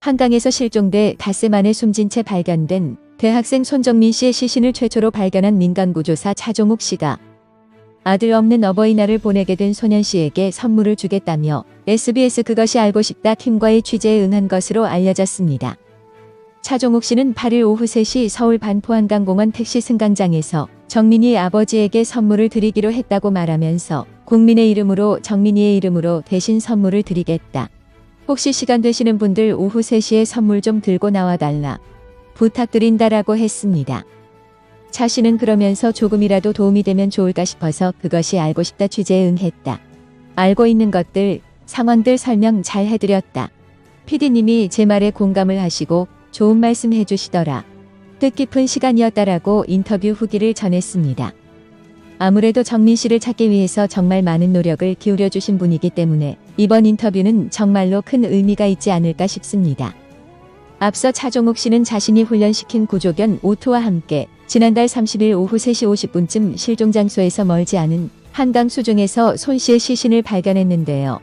한강에서 실종돼 닷새 만에 숨진 채 발견된 대학생 손정민 씨의 시신을 최초로 발견한 민간구조사 차종욱 씨가 아들 없는 어버이날을 보내게 된 소년 씨에게 선물을 주겠다며 SBS 그것이 알고 싶다 팀과의 취재에 응한 것으로 알려졌습니다. 차종욱 씨는 8일 오후 3시 서울 반포한강공원 택시 승강장에서 정민이 아버지에게 선물을 드리기로 했다고 말하면서 국민의 이름으로 정민이의 이름으로 대신 선물을 드리겠다. 혹시 시간 되시는 분들 오후 3시에 선물 좀 들고 나와달라. 부탁드린다라고 했습니다. 차 씨는 그러면서 조금이라도 도움이 되면 좋을까 싶어서 그것이 알고 싶다 취재에 응했다. 알고 있는 것들, 상황들 설명 잘 해드렸다. PD님이 제 말에 공감을 하시고 좋은 말씀 해주시더라. 뜻깊은 시간이었다라고 인터뷰 후기를 전했습니다. 아무래도 정민 씨를 찾기 위해서 정말 많은 노력을 기울여 주신 분이기 때문에 이번 인터뷰는 정말로 큰 의미가 있지 않을까 싶습니다. 앞서 차종욱 씨는 자신이 훈련시킨 구조견 오토와 함께 지난달 30일 오후 3시 50분쯤 실종 장소에서 멀지 않은 한강 수중에서 손 씨의 시신을 발견했는데요.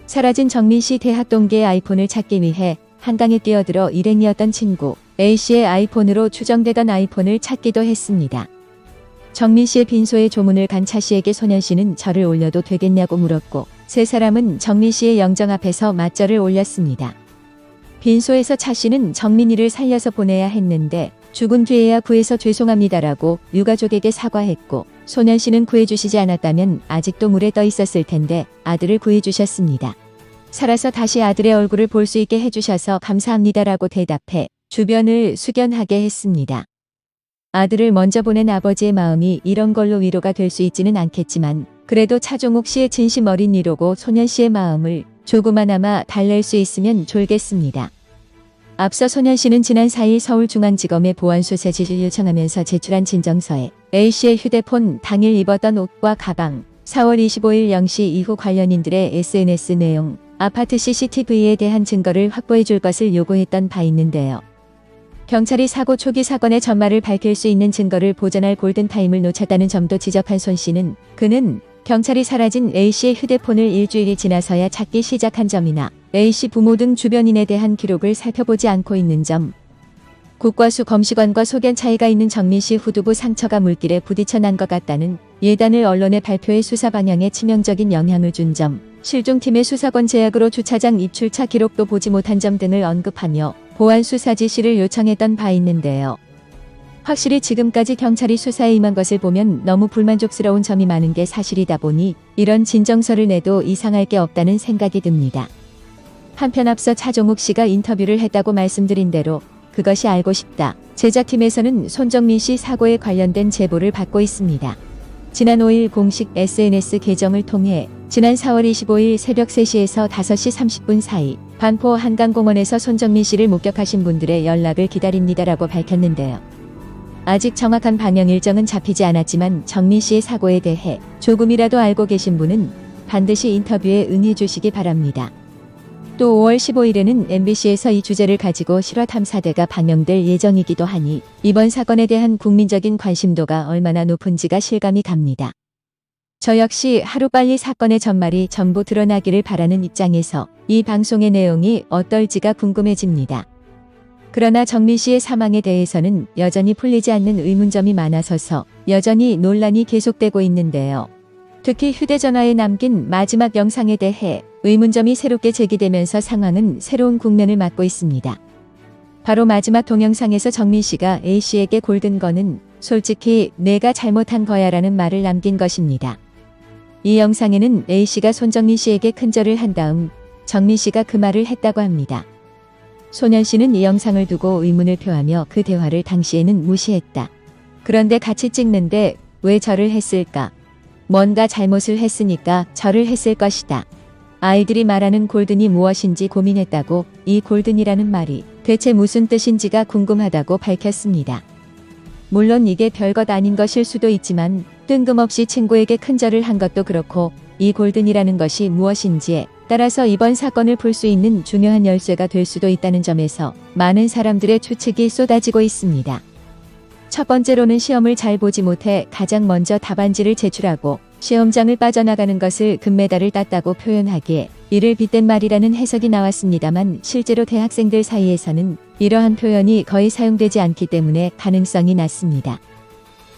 사라진 정민 씨 대학 동기의 아이폰을 찾기 위해 한강에 뛰어들어 일행이었던 친구 A 씨의 아이폰으로 추정되던 아이폰을 찾기도 했습니다. 정민 씨의 빈소에 조문을 간 차 씨에게 소년 씨는 절을 올려도 되겠냐고 물었고 세 사람은 정민 씨의 영정 앞에서 맞절을 올렸습니다. 빈소에서 차 씨는 정민이를 살려서 보내야 했는데 죽은 뒤에야 구해서 죄송합니다라고 유가족에게 사과했고 소년 씨는 구해주시지 않았다면 아직도 물에 떠 있었을 텐데 아들을 구해주셨습니다. 살아서 다시 아들의 얼굴을 볼 수 있게 해주셔서 감사합니다라고 대답해 주변을 숙연하게 했습니다. 아들을 먼저 보낸 아버지의 마음이 이런 걸로 위로가 될 수 있지는 않겠지만 그래도 차종욱 씨의 진심 어린 위로고 소년 씨의 마음을 조금하나마 달랠 수 있으면 좋겠습니다. 앞서 소년 씨는 지난 4일 서울중앙지검에 보안수사 지시를 요청하면서 제출한 진정서에 A 씨의 휴대폰, 당일 입었던 옷과 가방, 4월 25일 0시 이후 관련인들의 SNS 내용, 아파트 CCTV에 대한 증거를 확보해 줄 것을 요구했던 바 있는데요. 경찰이 사고 초기 사건의 전말을 밝힐 수 있는 증거를 보전할 골든타임을 놓쳤다는 점도 지적한 손 씨는 그는 경찰이 사라진 A씨의 휴대폰을 일주일이 지나서야 찾기 시작한 점이나 A씨 부모 등 주변인에 대한 기록을 살펴보지 않고 있는 점, 국과수 검시관과 소견 차이가 있는 정민씨 후두부 상처가 물길에 부딪혀 난 것 같다는 예단을 언론의 발표의 수사 방향에 치명적인 영향을 준 점, 실종팀의 수사권 제약으로 주차장 입출차 기록도 보지 못한 점 등을 언급하며 보안 수사 지시를 요청했던 바 있는데요. 확실히 지금까지 경찰이 수사에 임한 것을 보면 너무 불만족스러운 점이 많은 게 사실이다 보니 이런 진정서를 내도 이상할 게 없다는 생각이 듭니다. 한편 앞서 차종욱 씨가 인터뷰를 했다고 말씀드린 대로 그것이 알고 싶다. 제작팀에서는 손정민 씨 사고에 관련된 제보를 받고 있습니다. 지난 5일 공식 SNS 계정을 통해 지난 4월 25일 새벽 3시에서 5시 30분 사이 반포 한강공원에서 손정민 씨를 목격하신 분들의 연락을 기다립니다라고 밝혔는데요. 아직 정확한 방영 일정은 잡히지 않았지만 정민 씨의 사고에 대해 조금이라도 알고 계신 분은 반드시 인터뷰에 응해 주시기 바랍니다. 또 5월 15일에는 MBC에서 이 주제를 가지고 실화 탐사대가 방영될 예정이기도 하니 이번 사건에 대한 국민적인 관심도가 얼마나 높은지가 실감이 갑니다. 저 역시 하루빨리 사건의 전말이 전부 드러나기를 바라는 입장에서 이 방송의 내용이 어떨지가 궁금해집니다. 그러나 정민 씨의 사망에 대해서는 여전히 풀리지 않는 의문점이 많아서서 여전히 논란이 계속되고 있는데요. 특히 휴대전화에 남긴 마지막 영상에 대해 의문점이 새롭게 제기되면서 상황은 새로운 국면을 맞고 있습니다. 바로 마지막 동영상에서 정민 씨가 A 씨에게 골든건은 솔직히 내가 잘못한 거야 라는 말을 남긴 것입니다. 이 영상에는 A 씨가 손정민 씨에게 큰절을 한 다음 정민 씨가 그 말을 했다고 합니다. 소년 씨는 이 영상을 두고 의문을 표하며 그 대화를 당시에는 무시했다. 그런데 같이 찍는데 왜 절을 했을까? 뭔가 잘못을 했으니까 절을 했을 것이다. 아이들이 말하는 골든이 무엇인지 고민했다고 이 골든이라는 말이 대체 무슨 뜻인지가 궁금하다고 밝혔습니다. 물론 이게 별것 아닌 것일 수도 있지만 뜬금없이 친구에게 큰절을 한 것도 그렇고 이 골든이라는 것이 무엇인지에 따라서 이번 사건을 풀 수 있는 중요한 열쇠가 될 수도 있다는 점에서 많은 사람들의 추측이 쏟아지고 있습니다. 첫 번째로는 시험을 잘 보지 못해 가장 먼저 답안지를 제출하고 시험장을 빠져나가는 것을 금메달을 땄다고 표현하기에 이를 빗댄 말이라는 해석이 나왔습니다만 실제로 대학생들 사이에서는 이러한 표현이 거의 사용되지 않기 때문에 가능성이 낮습니다.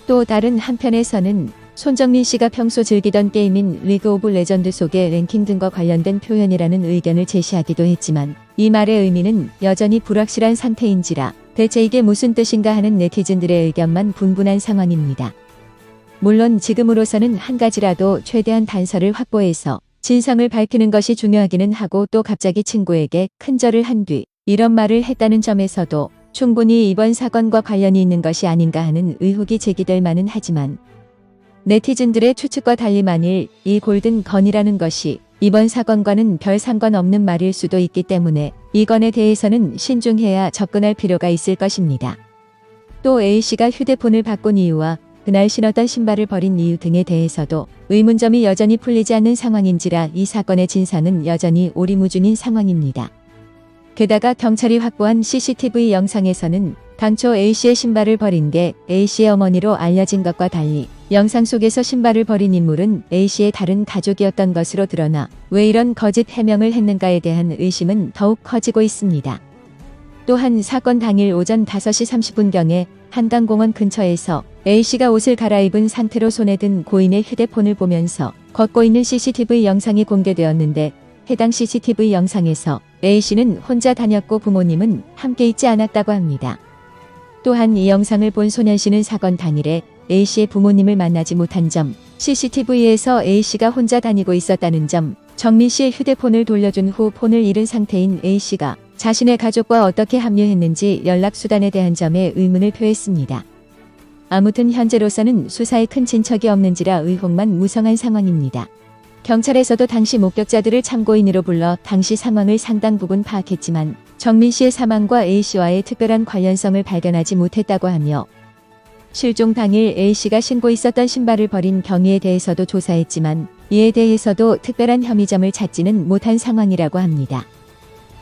또 다른 한편에서는 손정민 씨가 평소 즐기던 게임인 리그 오브 레전드 속의 랭킹 등과 관련된 표현이라는 의견을 제시하기도 했지만 이 말의 의미는 여전히 불확실한 상태인지라 대체 이게 무슨 뜻인가 하는 네티즌들의 의견만 분분한 상황입니다. 물론 지금으로서는 한 가지라도 최대한 단서를 확보해서 진상을 밝히는 것이 중요하기는 하고 또 갑자기 친구에게 큰 절을 한 뒤 이런 말을 했다는 점에서도 충분히 이번 사건과 관련이 있는 것이 아닌가 하는 의혹이 제기될 만은 하지만 네티즌들의 추측과 달리 만일 이 골든 건이라는 것이 이번 사건과는 별 상관없는 말일 수도 있기 때문에 이 건에 대해서는 신중해야 접근할 필요가 있을 것입니다. 또 A씨가 휴대폰을 바꾼 이유와 그날 신었던 신발을 버린 이유 등에 대해서도 의문점이 여전히 풀리지 않는 상황인지라 이 사건의 진상은 여전히 오리무중인 상황입니다. 게다가 경찰이 확보한 CCTV 영상에서는 당초 A씨의 신발을 버린 게 A씨의 어머니로 알려진 것과 달리 영상 속에서 신발을 버린 인물은 A씨의 다른 가족이었던 것으로 드러나 왜 이런 거짓 해명을 했는가에 대한 의심은 더욱 커지고 있습니다. 또한 사건 당일 오전 5시 30분경에 한강공원 근처에서 A씨가 옷을 갈아입은 상태로 손에 든 고인의 휴대폰을 보면서 걷고 있는 CCTV 영상이 공개되었는데 해당 CCTV 영상에서 A씨는 혼자 다녔고 부모님은 함께 있지 않았다고 합니다. 또한 이 영상을 본 소년씨는 사건 당일에 A씨의 부모님을 만나지 못한 점, CCTV에서 A씨가 혼자 다니고 있었다는 점, 정민씨의 휴대폰을 돌려준 후 폰을 잃은 상태인 A씨가 자신의 가족과 어떻게 합류했는지 연락수단에 대한 점에 의문을 표했습니다. 아무튼 현재로서는 수사에 큰 진척이 없는지라 의혹만 무성한 상황입니다. 경찰에서도 당시 목격자들을 참고인으로 불러 당시 상황을 상당 부분 파악했지만 정민씨의 사망과 A씨와의 특별한 관련성을 발견하지 못했다고 하며 실종 당일 A씨가 신고 있었던 신발을 버린 경위에 대해서도 조사했지만 이에 대해서도 특별한 혐의점을 찾지는 못한 상황이라고 합니다.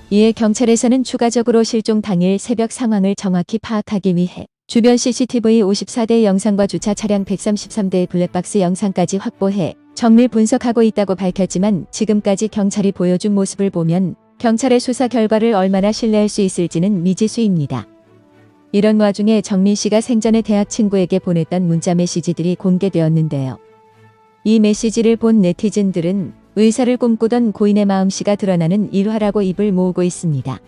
이에 경찰에서는 추가적으로 실종 당일 새벽 상황을 정확히 파악하기 위해 주변 CCTV 54대 영상과 주차 차량 133대의 블랙박스 영상까지 확보해 정밀 분석하고 있다고 밝혔지만 지금까지 경찰이 보여준 모습을 보면 경찰의 수사 결과를 얼마나 신뢰할 수 있을지는 미지수입니다. 이런 와중에 정민씨가 생전에 대학 친구에게 보냈던 문자 메시지들이 공개되었는데요. 이 메시지를 본 네티즌들은 의사를 꿈꾸던 고인의 마음씨가 드러나는 일화라고 입을 모으고 있습니다.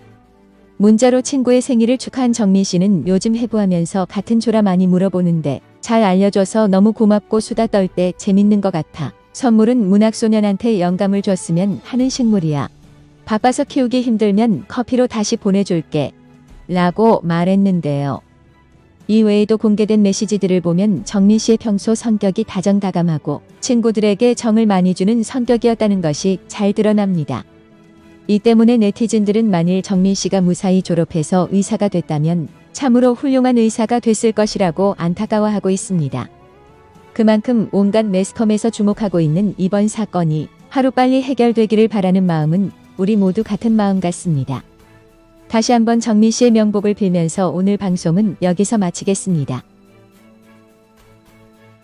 문자로 친구의 생일을 축하한 정민씨는 요즘 해부하면서 같은 조라 많이 물어보는데 잘 알려줘서 너무 고맙고 수다 떨 때 재밌는 것 같아. 선물은 문학소년한테 영감을 줬으면 하는 식물이야. 바빠서 키우기 힘들면 커피로 다시 보내줄게. 라고 말했는데요. 이 외에도 공개된 메시지들을 보면 정민씨의 평소 성격이 다정다감하고 친구들에게 정을 많이 주는 성격이었다는 것이 잘 드러납니다. 이 때문에 네티즌들은 만일 정민씨가 무사히 졸업해서 의사가 됐다면 참으로 훌륭한 의사가 됐을 것이라고 안타까워하고 있습니다. 그만큼 온갖 매스컴에서 주목하고 있는 이번 사건이 하루빨리 해결되기를 바라는 마음은 우리 모두 같은 마음 같습니다. 다시 한번 정민씨의 명복을 빌면서 오늘 방송은 여기서 마치겠습니다.